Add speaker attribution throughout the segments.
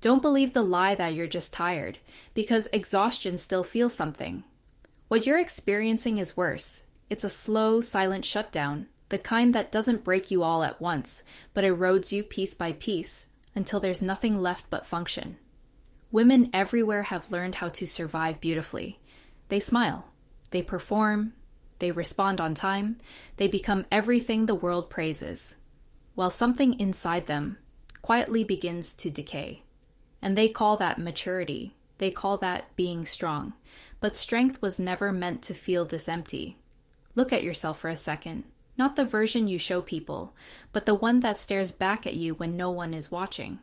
Speaker 1: Don't believe the lie that you're just tired, because exhaustion still feels something. What you're experiencing is worse. It's a slow, silent shutdown, the kind that doesn't break you all at once, but erodes you piece by piece until there's nothing left but function. Women everywhere have learned how to survive beautifully. They smile, they perform, they respond on time, they become everything the world praises, while something inside them quietly begins to decay. And they call that maturity. They call that being strong. But strength was never meant to feel this empty. Look at yourself for a second. Not the version you show people, but the one that stares back at you when no one is watching.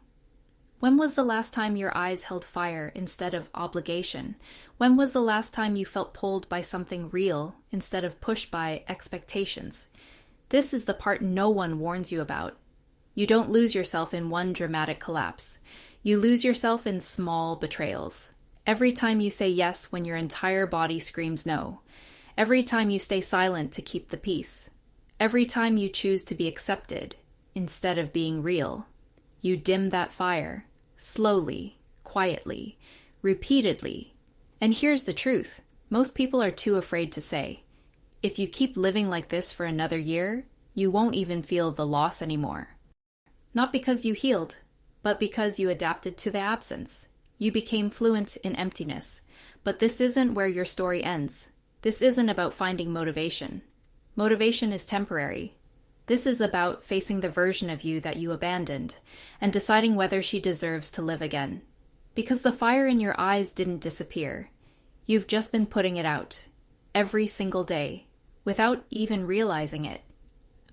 Speaker 1: When was the last time your eyes held fire instead of obligation? When was the last time you felt pulled by something real instead of pushed by expectations? This is the part no one warns you about. You don't lose yourself in one dramatic collapse. You lose yourself in small betrayals. Every time you say yes when your entire body screams no. Every time you stay silent to keep the peace. Every time you choose to be accepted instead of being real. You dim that fire, slowly, quietly, repeatedly. And here's the truth. Most people are too afraid to say. If you keep living like this for another year, you won't even feel the loss anymore. Not because you healed, but because you adapted to the absence. You became fluent in emptiness. But this isn't where your story ends. This isn't about finding motivation. Motivation is temporary. This is about facing the version of you that you abandoned and deciding whether she deserves to live again. Because the fire in your eyes didn't disappear. You've just been putting it out, every single day, without even realizing it.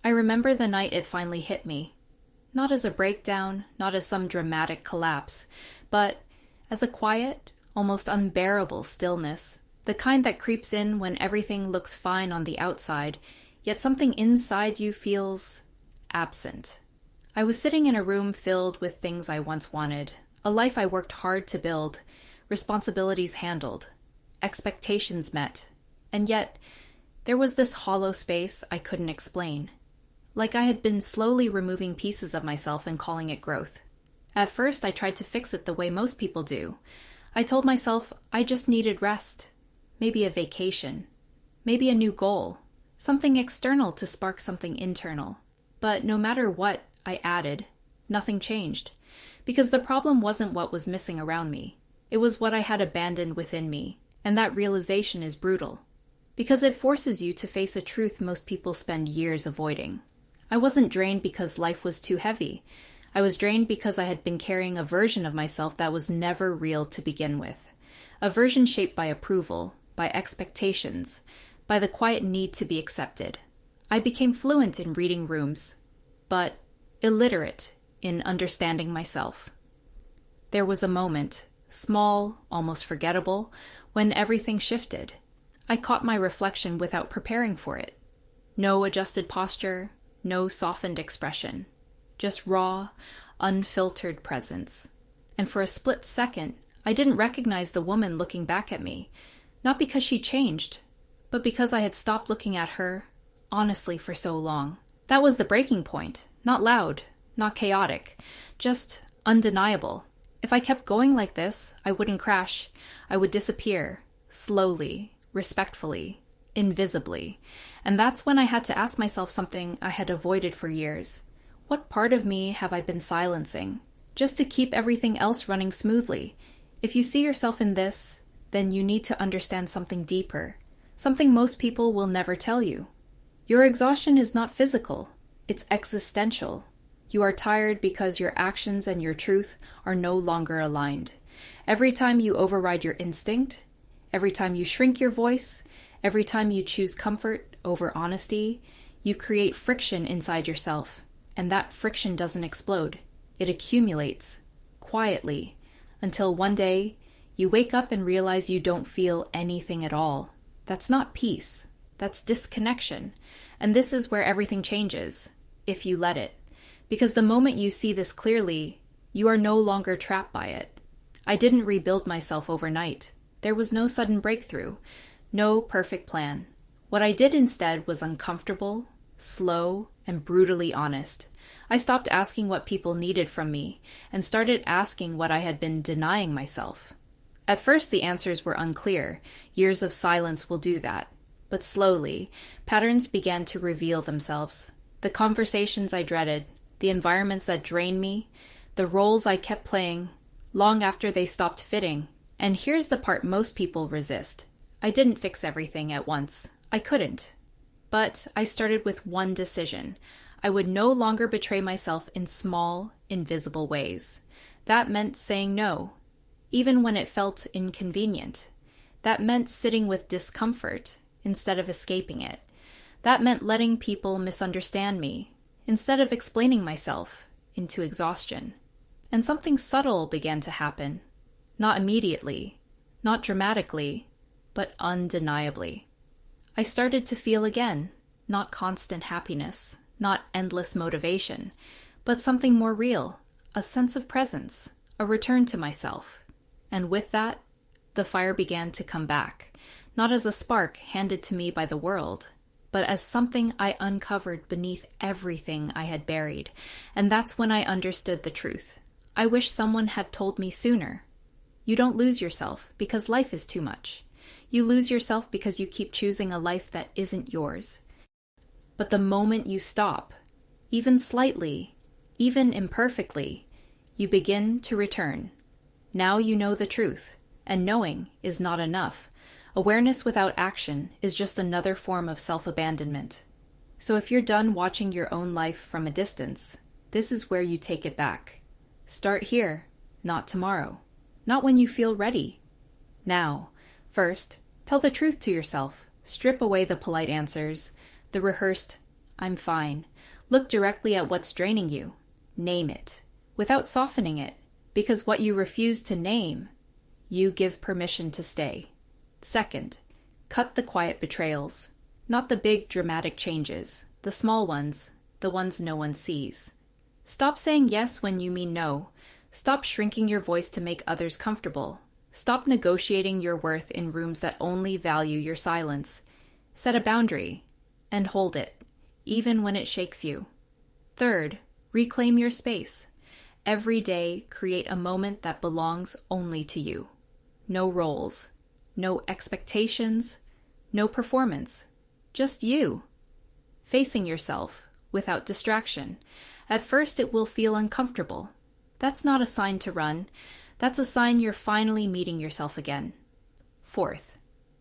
Speaker 1: I remember the night it finally hit me. Not as a breakdown, not as some dramatic collapse, but as a quiet, almost unbearable stillness. The kind that creeps in when everything looks fine on the outside, yet something inside you feels absent. I was sitting in a room filled with things I once wanted, a life I worked hard to build, responsibilities handled, expectations met, and yet there was this hollow space I couldn't explain. Like I had been slowly removing pieces of myself and calling it growth. At first, I tried to fix it the way most people do. I told myself I just needed rest, maybe a vacation, maybe a new goal, something external to spark something internal. But no matter what I added, nothing changed, because the problem wasn't what was missing around me. It was what I had abandoned within me, and that realization is brutal, because it forces you to face a truth most people spend years avoiding. I wasn't drained because life was too heavy. I was drained because I had been carrying a version of myself that was never real to begin with. A version shaped by approval, by expectations, by the quiet need to be accepted. I became fluent in reading rooms, but illiterate in understanding myself. There was a moment, small, almost forgettable, when everything shifted. I caught my reflection without preparing for it. No adjusted posture, no softened expression. Just raw, unfiltered presence. And for a split second, I didn't recognize the woman looking back at me, not because she changed, but because I had stopped looking at her, honestly, for so long. That was the breaking point. Not loud, not chaotic, just undeniable. If I kept going like this, I wouldn't crash. I would disappear, slowly, respectfully, invisibly. And that's when I had to ask myself something I had avoided for years. What part of me have I been silencing, just to keep everything else running smoothly? If you see yourself in this, then you need to understand something deeper, something most people will never tell you. Your exhaustion is not physical, it's existential. You are tired because your actions and your truth are no longer aligned. Every time you override your instinct, every time you shrink your voice, every time you choose comfort over honesty, you create friction inside yourself. And that friction doesn't explode. It accumulates, quietly, until one day you wake up and realize you don't feel anything at all. That's not peace. That's disconnection. And this is where everything changes, if you let it. Because the moment you see this clearly, you are no longer trapped by it. I didn't rebuild myself overnight. There was no sudden breakthrough, no perfect plan. What I did instead was uncomfortable, slow, and brutally honest. I stopped asking what people needed from me and started asking what I had been denying myself. At first, the answers were unclear. Years of silence will do that. But slowly, patterns began to reveal themselves. The conversations I dreaded, the environments that drained me, the roles I kept playing, long after they stopped fitting. And here's the part most people resist. I didn't fix everything at once. I couldn't. But I started with one decision. I would no longer betray myself in small, invisible ways. That meant saying no, even when it felt inconvenient. That meant sitting with discomfort instead of escaping it. That meant letting people misunderstand me instead of explaining myself into exhaustion. And something subtle began to happen. Not immediately, not dramatically, but undeniably. I started to feel again, not constant happiness, not endless motivation, but something more real, a sense of presence, a return to myself. And with that, the fire began to come back, not as a spark handed to me by the world, but as something I uncovered beneath everything I had buried. And that's when I understood the truth. I wish someone had told me sooner. You don't lose yourself because life is too much. You lose yourself because you keep choosing a life that isn't yours. But the moment you stop, even slightly, even imperfectly, you begin to return. Now you know the truth, and knowing is not enough. Awareness without action is just another form of self-abandonment. So if you're done watching your own life from a distance, this is where you take it back. Start here, not tomorrow. Not when you feel ready. Now, first, tell the truth to yourself. Strip away the polite answers, the rehearsed, I'm fine. Look directly at what's draining you. Name it, without softening it, because what you refuse to name, you give permission to stay. Second, cut the quiet betrayals, not the big dramatic changes, the small ones, the ones no one sees. Stop saying yes when you mean no. Stop shrinking your voice to make others comfortable. Stop negotiating your worth in rooms that only value your silence. Set a boundary and hold it, even when it shakes you. Third, reclaim your space. Every day, create a moment that belongs only to you. No roles, no expectations, no performance, just you. Facing yourself without distraction. At first, it will feel uncomfortable. That's not a sign to run. That's a sign you're finally meeting yourself again. Fourth,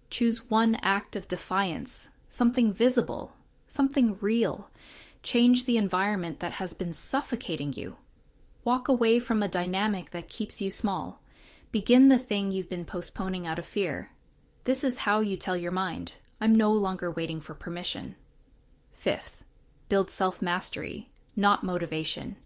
Speaker 1: choose one act of defiance, something visible, something real. Change the environment that has been suffocating you. Walk away from a dynamic that keeps you small. Begin the thing you've been postponing out of fear. This is how you tell your mind, I'm no longer waiting for permission. Fifth, build self-mastery, not motivation.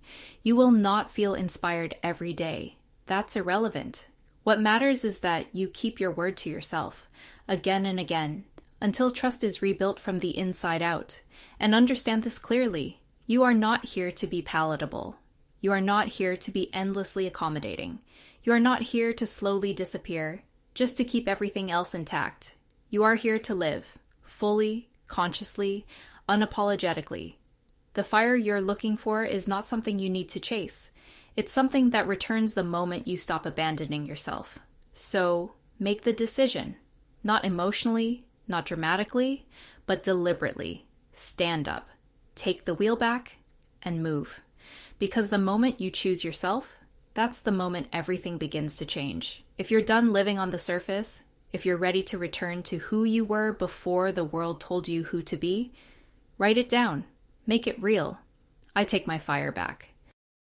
Speaker 1: You will not feel inspired every day. That's irrelevant. What matters is that you keep your word to yourself, again and again, until trust is rebuilt from the inside out. And understand this clearly. You are not here to be palatable. You are not here to be endlessly accommodating. You are not here to slowly disappear, just to keep everything else intact. You are here to live, fully, consciously, unapologetically. The fire you're looking for is not something you need to chase. It's something that returns the moment you stop abandoning yourself. So, make the decision. Not emotionally, not dramatically, but deliberately. Stand up. Take the wheel back and move. Because the moment you choose yourself, that's the moment everything begins to change. If you're done living on the surface, if you're ready to return to who you were before the world told you who to be, write it down. Make it real. I take my fire back.